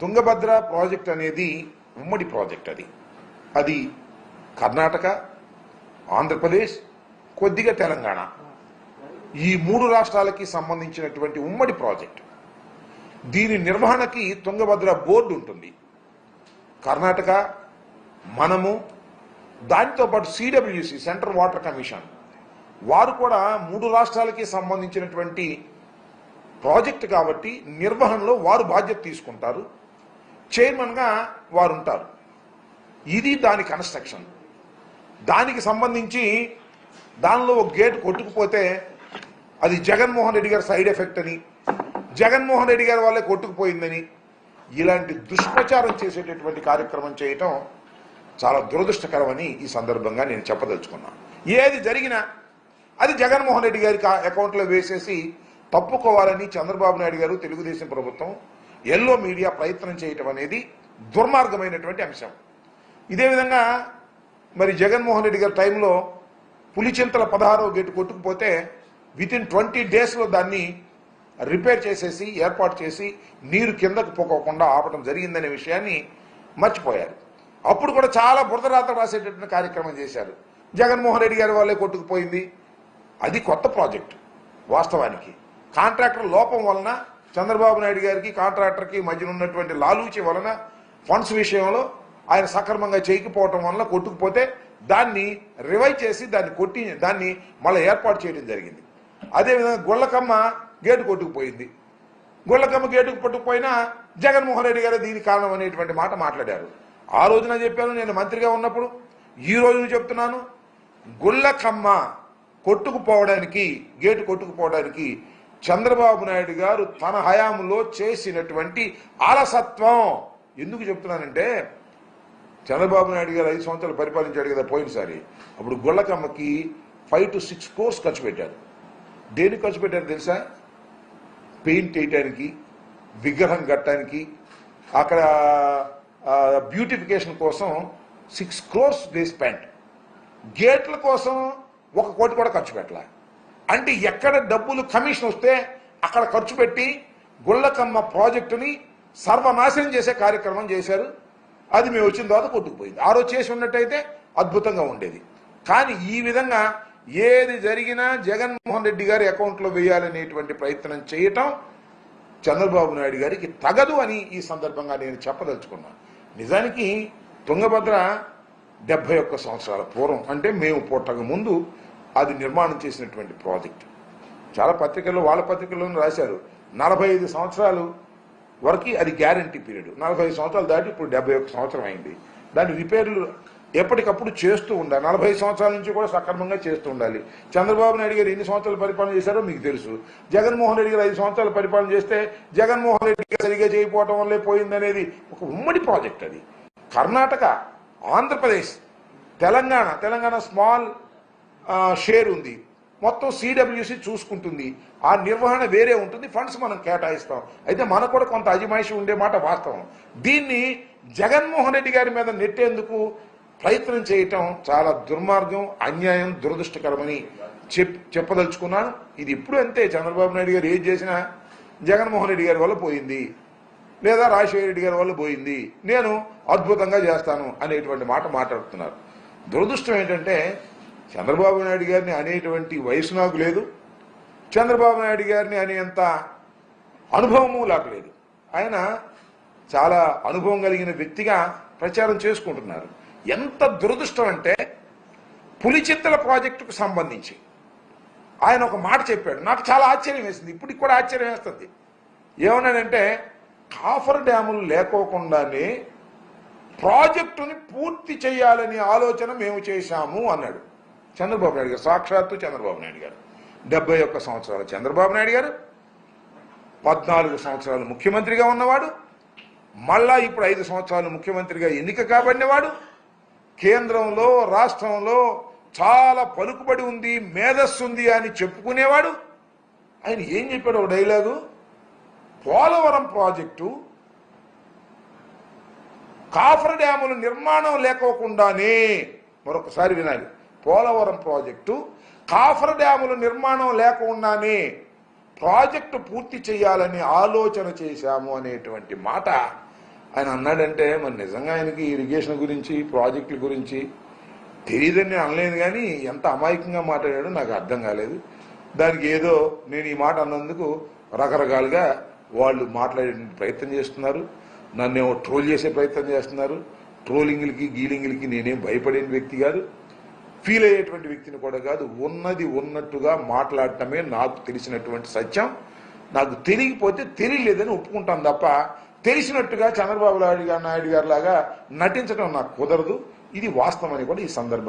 Tungabhadra project అనేది ఉమ్మడి project. అది కర్ణాటక, ఆంధ్రప్రదేశ్, కొద్దిగా తెలంగాణ, ఈ 3 రాష్ట్రాలకి సంబంధించినటువంటి ఉమ్మడి ప్రాజెక్ట్. దీని నిర్వహణకి తుంగభద్ర బోర్డు ఉంటుంది. కర్ణాటక, మనము, దానితో పాటు సిడబ్ల్యూసి సెంట్రల్ వాటర్ కమిషన్ వారు కూడా 3 రాష్ట్రాలకి సంబంధించినటువంటి ప్రాజెక్ట్ కాబట్టి నిర్వహణలో వారు బాధ్యత తీసుకుంటారు. చైర్మన్గా వారు ఉంటారు. ఇది దాని కన్స్ట్రక్షన్. దానికి సంబంధించి దానిలో ఒక గేట్ కొట్టుకుపోతే అది జగన్మోహన్ రెడ్డి గారి సైడ్ ఎఫెక్ట్ అని, జగన్మోహన్ రెడ్డి గారి వాళ్ళే కొట్టుకుపోయిందని ఇలాంటి దుష్ప్రచారం చేసేటటువంటి కార్యక్రమం చేయటం చాలా దురదృష్టకరమని ఈ సందర్భంగా నేను చెప్పదలుచుకున్నాను. ఏది జరిగినా అది జగన్మోహన్ రెడ్డి గారి అకౌంట్లో వేసేసి తప్పుకోవాలని చంద్రబాబు నాయుడు గారు, తెలుగుదేశం ప్రభుత్వం, ఎల్లో మీడియా ప్రయత్నం చేయటం అనేది దుర్మార్గమైనటువంటి అంశం. ఇదే విధంగా మరి జగన్మోహన్ రెడ్డి గారి టైంలో పులిచింతల 16వ గేటు కొట్టుకుపోతే వితిన్ 20 డేస్లో దాన్ని రిపేర్ చేసేసి ఏర్పాటు చేసి నీరు కిందకు పోకోకుండా ఆపడం జరిగిందనే విషయాన్ని మర్చిపోయారు. అప్పుడు కూడా చాలా బురదరాత రాసేటటువంటి కార్యక్రమం చేశారు. జగన్మోహన్ రెడ్డి గారి వాళ్ళే కొట్టుకుపోయింది. అది కొత్త ప్రాజెక్టు. వాస్తవానికి కాంట్రాక్టర్ లోపం వలన, చంద్రబాబు నాయుడు గారికి కాంట్రాక్టర్కి మధ్యన ఉన్నటువంటి లాలూచి వలన, ఫండ్స్ విషయంలో ఆయన సక్రమంగా చేయకపోవటం వలన కొట్టుకుపోతే దాన్ని రివైవ్ చేసి దాన్ని మళ్ళీ ఏర్పాటు చేయడం జరిగింది. అదేవిధంగా గుళ్ళకమ్మ గేటు కొట్టుకుపోయింది. గుళ్ళకమ్మ గేటుకు పట్టుకుపోయినా జగన్మోహన్ రెడ్డి గారు దీనికి కారణం అనేటువంటి మాట మాట్లాడారు. ఆ రోజున చెప్పాను నేను మంత్రిగా ఉన్నప్పుడు, ఈ రోజున చెప్తున్నాను, గుళ్ళకమ్మ కొట్టుకుపోవడానికి, గేటు కొట్టుకుపోవడానికి చంద్రబాబు నాయుడు గారు తన హయాంలో చేసినటువంటి అలసత్వం. ఎందుకు చెప్తున్నానంటే, చంద్రబాబు నాయుడు గారు 5 సంవత్సరాలు పరిపాలించాడు కదా పోయినసారి. అప్పుడు గుళ్ళకమ్మకి 5 to 6 crores ఖర్చు పెట్టారు. దేనికి ఖర్చు పెట్టారు తెలుసా? పెయింట్ వేయటానికి, విగ్రహం కట్టడానికి, అక్కడ బ్యూటిఫికేషన్ కోసం 6 crores దే స్పెంట్. గేట్ల కోసం 1 కోటి కూడా ఖర్చు పెట్టాల. అంటే ఎక్కడ డబ్బులు కమిషన్ వస్తే అక్కడ ఖర్చు పెట్టి గుళ్ళకమ్మ ప్రాజెక్టుని సర్వనాశనం చేసే కార్యక్రమం చేశారు. అది మేము వచ్చిన తర్వాత కొట్టుకుపోయింది. ఆ రోజు చేసి ఉన్నట్టయితే అద్భుతంగా ఉండేది. కానీ ఈ విధంగా ఏది జరిగినా జగన్మోహన్ రెడ్డి గారి అకౌంట్లో వేయాలనేటువంటి ప్రయత్నం చేయటం చంద్రబాబు నాయుడు గారికి తగదు అని ఈ సందర్భంగా నేను చెప్పదలుచుకున్నాను. నిజానికి తుంగభద్ర 71 సంవత్సరాల పూర్వం, అంటే మేము పుట్టక ముందు అది నిర్మాణం చేసినటువంటి ప్రాజెక్ట్. చాలా పత్రికల్లో, వాళ్ళ పత్రికల్లోనూ రాశారు 45 సంవత్సరాలు వరకు అది గ్యారంటీ పీరియడ్. 45 సంవత్సరాలు దాటి ఇప్పుడు 71 సంవత్సరం అయింది. దాని రిపేర్లు ఎప్పటికప్పుడు చేస్తూ ఉండాలి. 45 సంవత్సరాల నుంచి కూడా సక్రమంగా చేస్తూ ఉండాలి. చంద్రబాబు నాయుడు గారు ఎన్ని సంవత్సరాలు పరిపాలన చేశారో మీకు తెలుసు. జగన్మోహన్ రెడ్డి గారు 5 సంవత్సరాలు పరిపాలన చేస్తే జగన్మోహన్ రెడ్డి గారు సరిగా చేయకపోవటం వల్లే పోయిందనేది ఒక ఉమ్మడి ప్రాజెక్ట్. అది కర్ణాటక, ఆంధ్రప్రదేశ్, తెలంగాణ స్మాల్ షేర్ ఉంది. మొత్తం సిడబ్ల్యూసి చూసుకుంటుంది. ఆ నిర్వహణ వేరే ఉంటుంది. ఫండ్స్ మనం కేటాయిస్తాం. అయితే మనకు కూడా కొంత అజమాయిషి ఉండే మాట వాస్తవం. దీన్ని జగన్మోహన్ రెడ్డి గారి మీద నెట్టేందుకు ప్రయత్నం చేయటం చాలా దుర్మార్గం, అన్యాయం, దురదృష్టకరమని చెప్పదలుచుకున్నాను. ఇది ఇప్పుడు అంతే. చంద్రబాబు నాయుడు గారు ఏది చేసినా జగన్మోహన్ రెడ్డి గారి వల్ల పోయింది, లేదా రాజశేఖర రెడ్డి గారి వల్ల పోయింది, నేను అద్భుతంగా చేస్తాను అనేటువంటి మాట మాట్లాడుతున్నారు. దురదృష్టం ఏంటంటే, చంద్రబాబు నాయుడు గారిని అనేటువంటి వయసు నాకు లేదు, చంద్రబాబు నాయుడు గారిని అనేంత అనుభవము నాకు లేదు. ఆయన చాలా అనుభవం కలిగిన వ్యక్తిగా ప్రచారం చేసుకుంటున్నారు. ఎంత దురదృష్టం అంటే, పులిచింతల ప్రాజెక్టుకు సంబంధించి ఆయన ఒక మాట చెప్పాడు. నాకు చాలా ఆశ్చర్యం వేసింది. ఇప్పటికి కూడా ఆశ్చర్యం వేస్తుంది. ఏమన్నాడంటే, కాఫర్ డ్యాములు లేకోకుండానే ప్రాజెక్టుని పూర్తి చేయాలని ఆలోచన మేము చేశాము అన్నాడు చంద్రబాబు నాయుడు గారు. సాక్షాత్తు చంద్రబాబు నాయుడు గారు. 71 సంవత్సరాల చంద్రబాబు నాయుడు గారు 14 సంవత్సరాలు ముఖ్యమంత్రిగా ఉన్నవాడు, మళ్ళా ఇప్పుడు 5 సంవత్సరాలు ముఖ్యమంత్రిగా ఎన్నిక కాబడినవాడు, కేంద్రంలో రాష్ట్రంలో చాలా పలుకుబడి ఉంది, మేధస్సు ఉంది అని చెప్పుకునేవాడు. ఆయన ఏం చెప్పాడు ఒక డైలాగు, పోలవరం ప్రాజెక్టు కాఫర్ డ్యాముల నిర్మాణం లేకోకుండానే, మరొకసారి వినాలి, పోలవరం ప్రాజెక్టు కాఫర్ డ్యాముల నిర్మాణం లేకుండానే ప్రాజెక్టు పూర్తి చేయాలని ఆలోచన చేశాము అనేటువంటి మాట ఆయన అన్నాడంటే మరి నిజంగా ఆయనకి ఇరిగేషన్ గురించి ప్రాజెక్టుల గురించి తెలియదని నేను అనలేదు, కానీ ఎంత అమాయకంగా మాట్లాడాడో నాకు అర్థం కాలేదు. దానికి ఏదో నేను ఈ మాట అన్నందుకు రకరకాలుగా వాళ్ళు మాట్లాడే ప్రయత్నం చేస్తున్నారు, నన్నేమో ట్రోల్ చేసే ప్రయత్నం చేస్తున్నారు. ట్రోలింగ్లకి గీలింగ్లకి నేనేం భయపడే వ్యక్తి కాదు, ఫీల్ అయ్యేటువంటి వ్యక్తిని కూడా కాదు. ఉన్నది ఉన్నట్టుగా మాట్లాడటమే నాకు తెలిసినటువంటి సత్యం. నాకు తెలియకపోతే తెలియలేదని ఒప్పుకుంటాను తప్ప తెలిసినట్టుగా చంద్రబాబు నాయుడు గారి లాగా నటించడం నాకు కుదరదు. ఇది వాస్తవం అని కూడా ఈ సందర్భం